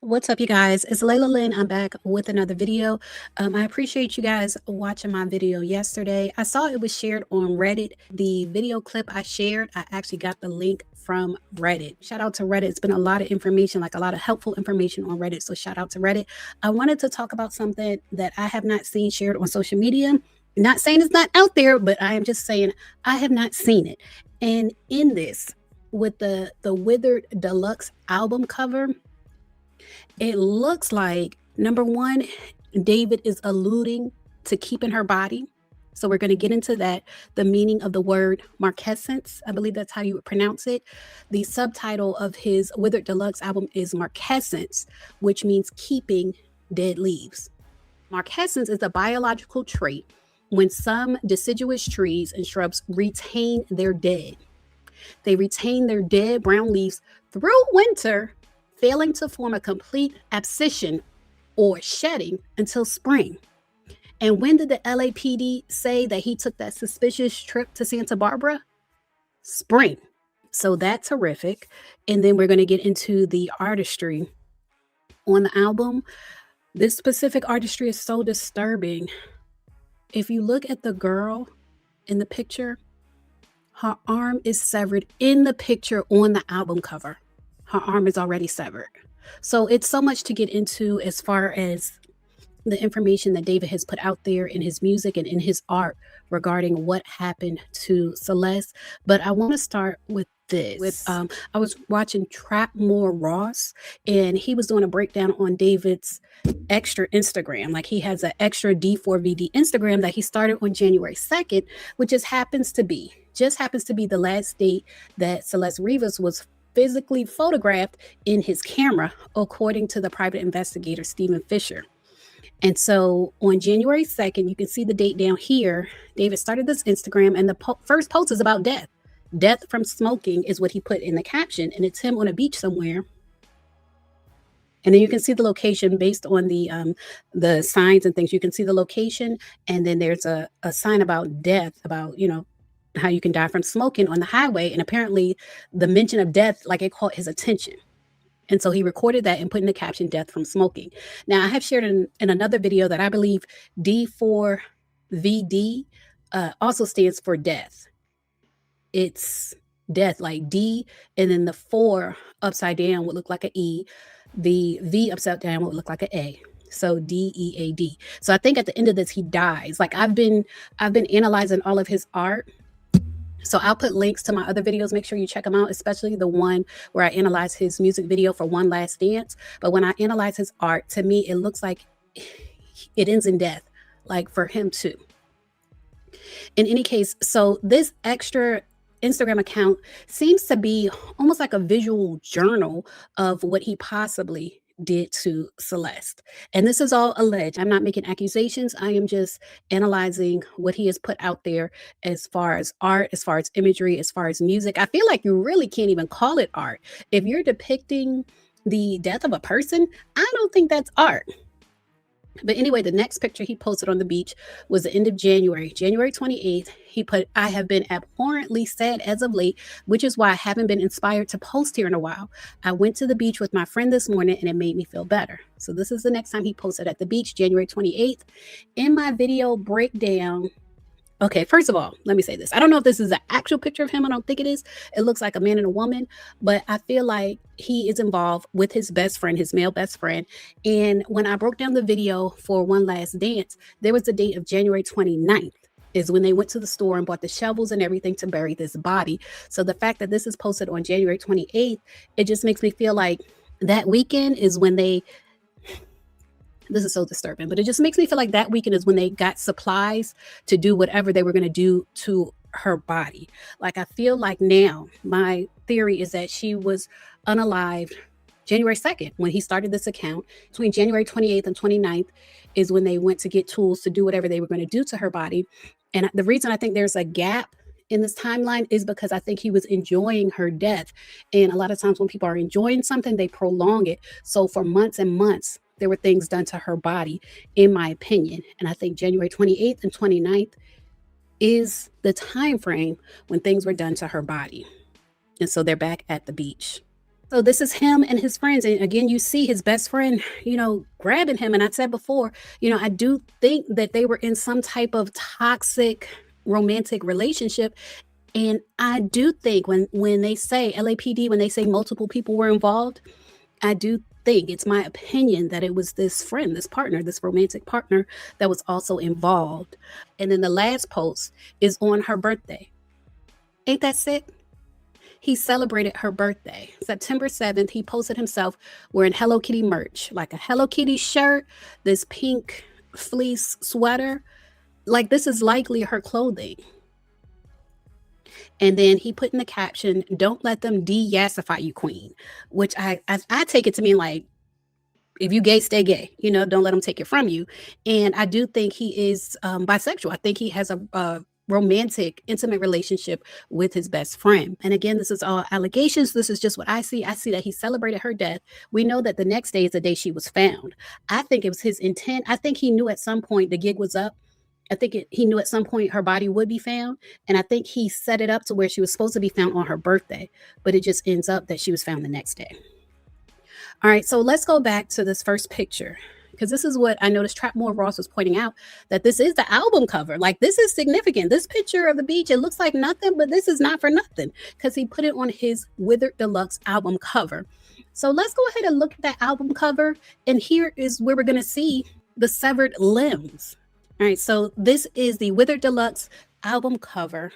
What's up, you guys? It's Layla Lynn. I'm back with another video. I appreciate you guys watching my video yesterday. I saw it was shared on Reddit. The video clip I shared, I actually got the link from Reddit. Shout out to Reddit. It's been a lot of information, like a lot of helpful information on Reddit. So shout out to Reddit. I wanted to talk about something that I have not seen shared on social media. Not saying it's not out there, but I am just saying I have not seen it. And in this, with the Withered Deluxe album cover, it looks like number one, David is alluding to keeping her body. So we're going to get into that. The meaning of the word Marcanescence, I believe that's how you would pronounce it. The subtitle of his Withered Deluxe album is Marcanescence, which means keeping dead leaves. Marcanescence is a biological trait when some deciduous trees and shrubs retain their dead. They retain their dead brown leaves through winter, failing to form a complete abscission or shedding until spring. And when did the LAPD say that he took that suspicious trip to Santa Barbara? Spring. So that's horrific. And then we're going to get into the artistry on the album. This specific artistry is so disturbing. If you look at the girl in the picture, her arm is severed in the picture on the album cover. Her arm is already severed. So it's so much to get into as far as the information that David has put out there in his music and in his art regarding what happened to Celeste. But I want to start with this. I was watching Trapmore Ross, and he was doing a breakdown on David's extra Instagram. Like, he has an extra D4VD Instagram that he started on January 2nd, which just happens to be the last date that Celeste Rivas was physically photographed in his camera, according to the private investigator Stephen Fisher. And so on January 2nd, you can see the date down here. David started this Instagram, and the first post is about death. Death from smoking is what he put in the caption, and it's him on a beach somewhere. And then you can see the location based on the signs and things. You can see the location, and then there's a sign about death, about, how you can die from smoking on the highway. And apparently the mention of death, like, it caught his attention. And so he recorded that and put in the caption, death from smoking. Now, I have shared in another video that I believe D4VD also stands for death. It's death, like D, and then the 4 upside down would look like an E. The V upside down would look like an A. So DEAD. So I think at the end of this, he dies. Like, I've been analyzing all of his art. So I'll put links to my other videos. Make sure you check them out, especially the one where I analyze his music video for One Last Dance. But when I analyze his art, to me, it looks like it ends in death, like for him too. In any case, so this extra Instagram account seems to be almost like a visual journal of what he possibly did to Celeste. And this is all alleged. I'm not making accusations. I am just analyzing what he has put out there as far as art, as far as imagery, as far as music. I feel like you really can't even call it art. If you're depicting the death of a person, I don't think that's art. But anyway, the next picture he posted on the beach was the end of January 28th. He put, "I have been abhorrently sad as of late, which is why I haven't been inspired to post here in a while. I went to the beach with my friend this morning and it made me feel better." So this is the next time he posted at the beach, January 28th. In my video breakdown, okay, first of all, let me say this. I don't know if this is an actual picture of him. I don't think it is. It looks like a man and a woman, but I feel like he is involved with his best friend, his male best friend. And when I broke down the video for One Last Dance, there was the date of January 29th is when they went to the store and bought the shovels and everything to bury this body. So the fact that this is posted on January 28th, it just makes me feel like that weekend is when this is so disturbing, but it just makes me feel like that weekend is when they got supplies to do whatever they were going to do to her body. Like, I feel like now my theory is that she was unalived January 2nd when he started this account. Between January 28th and 29th is when they went to get tools to do whatever they were going to do to her body. And the reason I think there's a gap in this timeline is because I think he was enjoying her death. And a lot of times when people are enjoying something, they prolong it. So for months and months, there were things done to her body, in my opinion. And I think January 28th and 29th is the time frame when things were done to her body. And so they're back at the beach. So this is him and his friends. And again, you see his best friend, grabbing him. And I said before, I do think that they were in some type of toxic romantic relationship. And I do think when they say LAPD, when they say multiple people were involved, I do think, it's my opinion, that it was this friend, this partner, this romantic partner that was also involved. And then the last post is on her birthday. Ain't that sick? He celebrated her birthday. September 7th, he posted himself wearing Hello Kitty merch, like a Hello Kitty shirt, this pink fleece sweater. Like, this is likely her clothing. And then he put in the caption, "Don't let them de-yassify you, queen," which I take it to mean like, if you gay, stay gay. Don't let them take it from you. And I do think he is bisexual. I think he has a romantic, intimate relationship with his best friend. And again, this is all allegations. This is just what I see. I see that he celebrated her death. We know that the next day is the day she was found. I think it was his intent. I think he knew at some point the gig was up. I think he knew at some point her body would be found. And I think he set it up to where she was supposed to be found on her birthday. But it just ends up that she was found the next day. All right, so let's go back to this first picture, because this is what I noticed Trapmore Ross was pointing out, that this is the album cover. Like, this is significant. This picture of the beach, it looks like nothing, but this is not for nothing, because he put it on his Withered Deluxe album cover. So let's go ahead and look at that album cover. And here is where we're going to see the severed limbs. All right, so this is the Withered Deluxe album cover,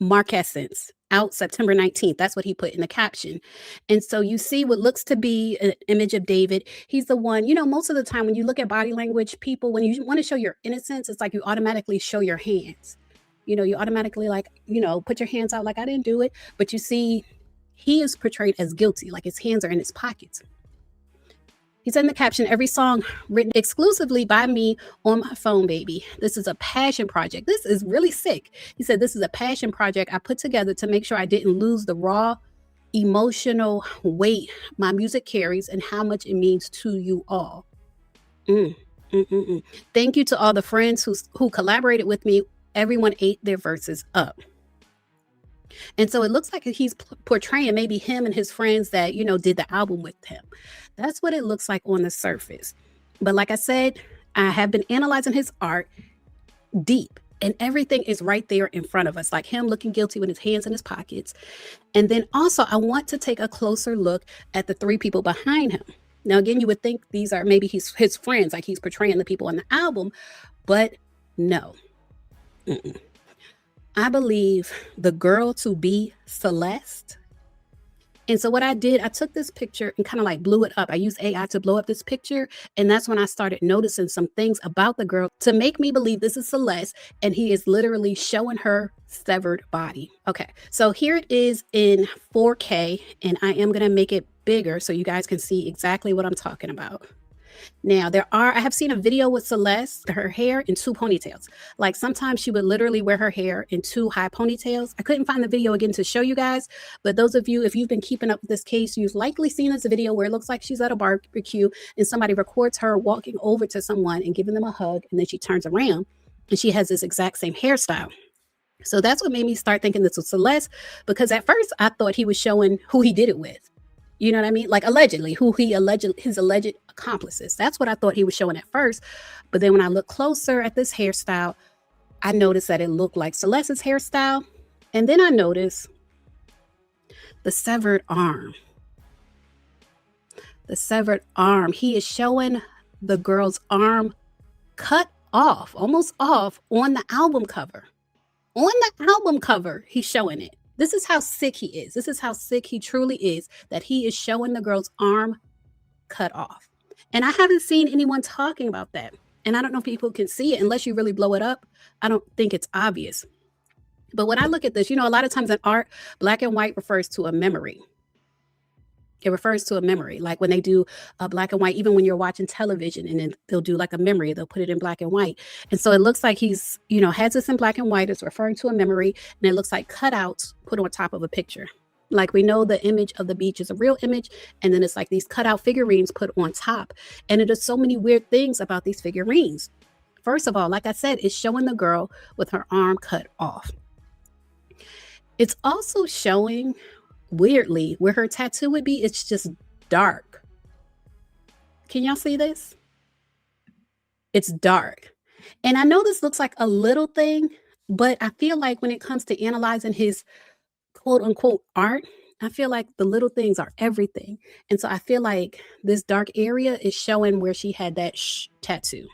Marcanescence, out September 19th. That's what he put in the caption. And so you see what looks to be an image of David. He's the one, most of the time when you look at body language, people, when you want to show your innocence, it's like you automatically show your hands. You automatically, like, put your hands out like, I didn't do it. But you see, he is portrayed as guilty, like his hands are in his pockets. He said in the caption, "Every song written exclusively by me on my phone, baby. This is a passion project." This is really sick. He said, "This is a passion project I put together to make sure I didn't lose the raw emotional weight my music carries and how much it means to you all." Thank you to all the friends who collaborated with me. Everyone ate their verses up. And so it looks like he's portraying maybe him and his friends that, did the album with him. That's what it looks like on the surface. But like I said, I have been analyzing his art deep, and everything is right there in front of us, like him looking guilty with his hands in his pockets. And then also, I want to take a closer look at the three people behind him. Now, again, you would think these are maybe his friends, like he's portraying the people on the album, but no. I believe the girl to be Celeste. And so what I did, I took this picture and kind of like blew it up. I used AI to blow up this picture. And that's when I started noticing some things about the girl to make me believe this is Celeste. And he is literally showing her severed body. Okay, so here it is in 4K, and I am going to make it bigger so you guys can see exactly what I'm talking about. Now, I have seen a video with Celeste, her hair in two ponytails. Like, sometimes she would literally wear her hair in two high ponytails. I couldn't find the video again to show you guys, but those of you, if you've been keeping up with this case, you've likely seen this video where it looks like she's at a barbecue and somebody records her walking over to someone and giving them a hug, and then she turns around and she has this exact same hairstyle. So that's what made me start thinking this was Celeste, because at first I thought he was showing who he did it with. You know what I mean? Like, allegedly, his alleged accomplices. That's what I thought he was showing at first. But then when I looked closer at this hairstyle, I noticed that it looked like Celeste's hairstyle. And then I noticed the severed arm. The severed arm. He is showing the girl's arm cut off, almost off, on the album cover. On the album cover, he's showing it. This is how sick he is. This is how sick he truly is, that he is showing the girl's arm cut off. And I haven't seen anyone talking about that. And I don't know if people can see it unless you really blow it up. I don't think it's obvious. But when I look at this, a lot of times in art, black and white refers to a memory. It refers to a memory, like when they do black and white, even when you're watching television, and then they'll do like a memory, they'll put it in black and white. And so it looks like he's, has this in black and white. It's referring to a memory, and it looks like cutouts put on top of a picture. Like, we know the image of the beach is a real image, and then it's like these cutout figurines put on top. And it is so many weird things about these figurines. First of all, like I said, it's showing the girl with her arm cut off. It's also showing weirdly, where her tattoo would be, it's just dark. Can y'all see this? It's dark. And I know this looks like a little thing, but I feel like when it comes to analyzing his quote unquote art, I feel like the little things are everything. And so I feel like this dark area is showing where she had that tattoo.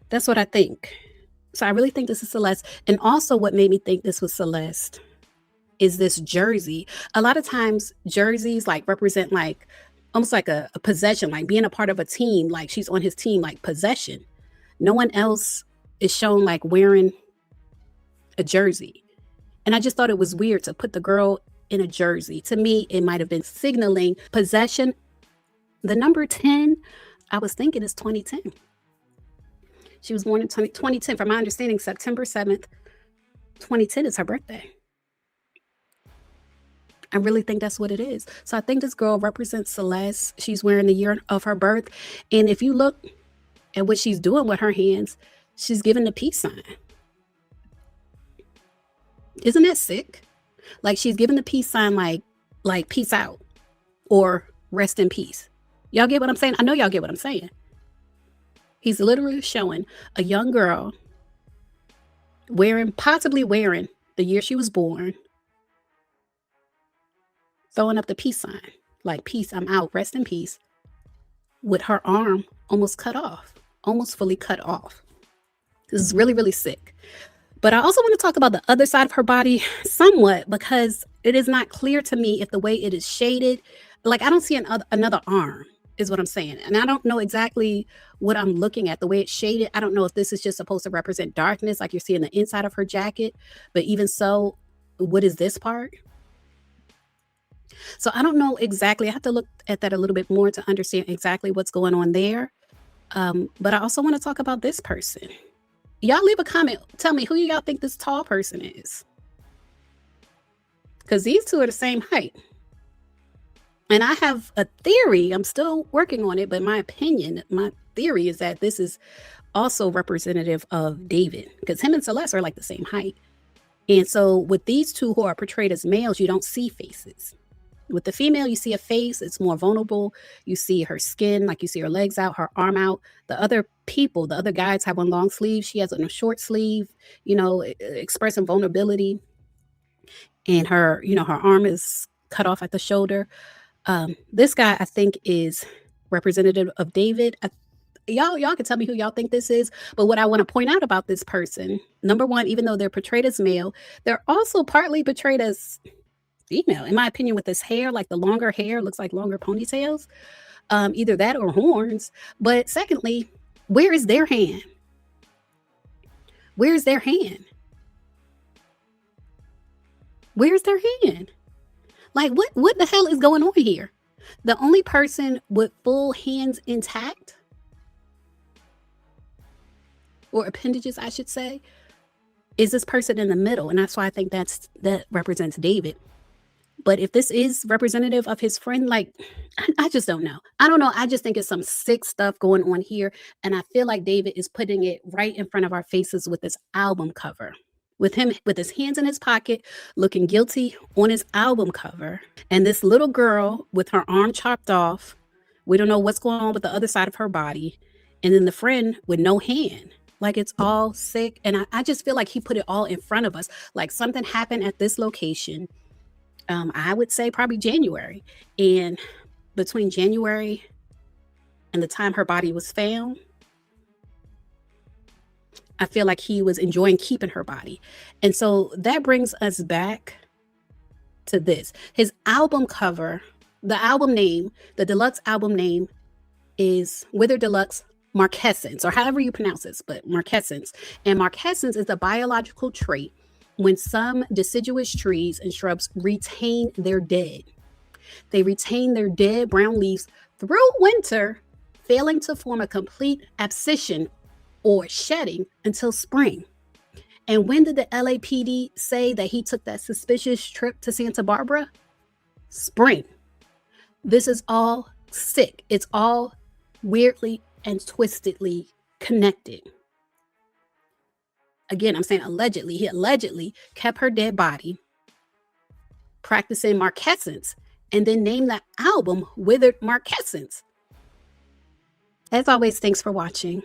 That's what I think. So I really think this is Celeste. And also what made me think this was Celeste is this jersey. A lot of times jerseys like represent like almost like a possession, like being a part of a team, like she's on his team, like possession. No one else is shown like wearing a jersey. And I just thought it was weird to put the girl in a jersey. To me, it might have been signaling possession. The number 10, I was thinking is 2010. She was born in 2010. From my understanding, September 7th, 2010 is her birthday. I really think that's what it is. So I think this girl represents Celeste. She's wearing the year of her birth. And if you look at what she's doing with her hands, she's giving the peace sign. Isn't that sick? Like she's giving the peace sign like peace out or rest in peace. Y'all get what I'm saying? I know y'all get what I'm saying. He's literally showing a young girl possibly wearing the year she was born, throwing up the peace sign, like peace, I'm out, rest in peace, with her arm almost cut off, almost fully cut off. This is really, really sick. But I also want to talk about the other side of her body somewhat, because it is not clear to me if the way it is shaded, like I don't see another arm is what I'm saying. And I don't know exactly what I'm looking at, the way it's shaded. I don't know if this is just supposed to represent darkness, like you're seeing the inside of her jacket. But even so, what is this part? So I don't know exactly. I have to look at that a little bit more to understand exactly what's going on there. But I also want to talk about this person. Y'all leave a comment. Tell me who y'all think this tall person is. Because these two are the same height. And I have a theory. I'm still working on it. But my opinion, my theory is that this is also representative of David. Because him and Celeste are like the same height. And so with these two who are portrayed as males, you don't see faces. With the female, you see a face. It's more vulnerable. You see her skin, like you see her legs out, her arm out. The other people, the other guys have on long sleeves. She has on a short sleeve, expressing vulnerability. And her, her arm is cut off at the shoulder. This guy, I think, is representative of David. Y'all can tell me who y'all think this is. But what I want to point out about this person, number one, even though they're portrayed as male, they're also partly portrayed as female, in my opinion, with this hair, like the longer hair looks like longer ponytails, either that or horns. But secondly, where is their hand? Where's their hand? Where's their hand? Like what the hell is going on here? The only person with full hands intact, or appendages, I should say, is this person in the middle. And that's why I think that represents David. But if this is representative of his friend, like, I just don't know. I don't know. I just think it's some sick stuff going on here. And I feel like David is putting it right in front of our faces with this album cover. With him, with his hands in his pocket, looking guilty on his album cover. And this little girl with her arm chopped off. We don't know what's going on with the other side of her body. And then the friend with no hand. Like, it's all sick. And I just feel like he put it all in front of us. Like something happened at this location. I would say probably January. And between January and the time her body was found, I feel like he was enjoying keeping her body. And so that brings us back to this. His album cover, the album name, the deluxe album name is Wither Deluxe Marcanescence, or however you pronounce this, but Marcanescence. And Marcanescence is a biological trait when some deciduous trees and shrubs retain their dead. They retain their dead brown leaves through winter, failing to form a complete abscission or shedding until spring. And when did the LAPD say that he took that suspicious trip to Santa Barbara? Spring. This is all sick. It's all weirdly and twistedly connected. Again, I'm saying allegedly. He allegedly kept her dead body practicing Marcanescence, and then name the album Withered Marcanescence. As always, thanks for watching.